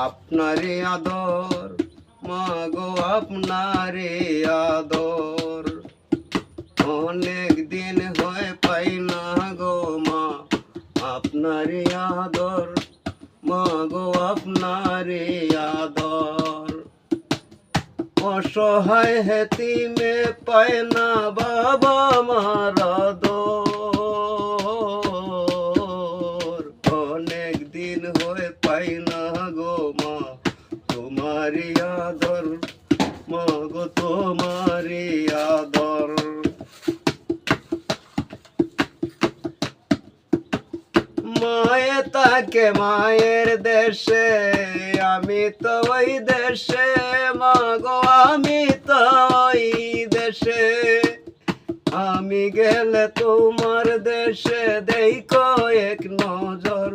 আপনারে আদর মাগো আপনারে আদর অনেক দিন হয় পাই না গো মা আপনারে আদর মাগো আপনারে আদর অসহায় হেতিমে পায় না বাবা মার আদর অনেক দিন হয় পাই না গো মা তোমারি আদর মাগো তোমারি আদর মায়ে তাকে মায়ের দেশে আমি তো ওই দেশে মাগো আমি তো ওই দেশে আমি গেলে তোমার দেশে দেখো এক নজর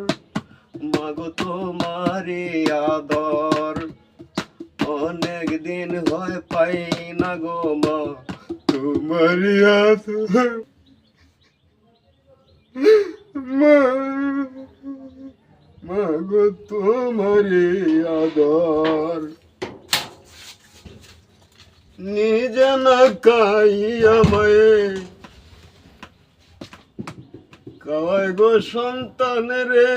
মাগো তোমারি আদর অনেক দিন হয় পাই না গো মা তোমারি আদর মাগো তোমারি আদর নিজে না খাইয়া মায়ে খাওয়াই গো সন্তান রে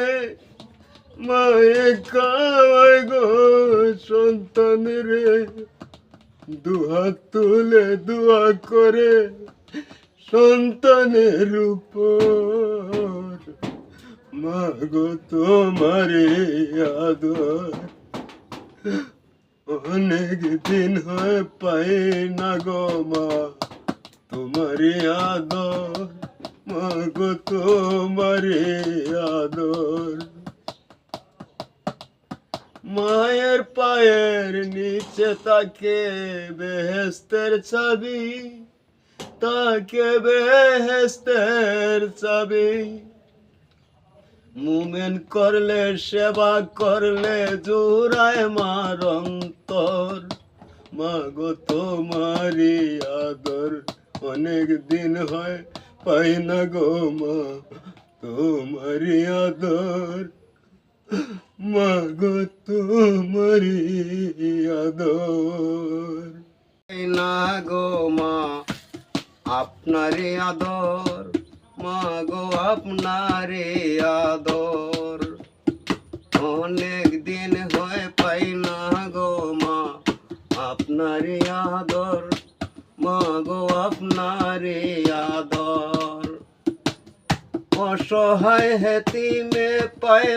মায়ে খাওয়াই গো সন্তান রে দুহাত তুলে দোয়া করে সন্তানের উপর মাগো তোমারি আদর অনেক দিন হয় পাই না গো মা তোমারি আদর মাগো তোমারি আদর মায়ের পায়ের নিচে তাকে বেহেস্তের চাবি তাকে বেহেস্তের চাবি মুমেন করলে সেবা করলে জোড়ায় মার অন্তর মাগো তোমারি আদর অনেক দিন হয় পাই না গো মা তোমারি আদর মাগো তোমারি আদর না গো মা আপনারে আদর মাগো আপনারে আদর অনেক দিন হয় পাই না গো মা আপনারে আদর মাগো আপনারে আদর অসহায় হেতিমে পায়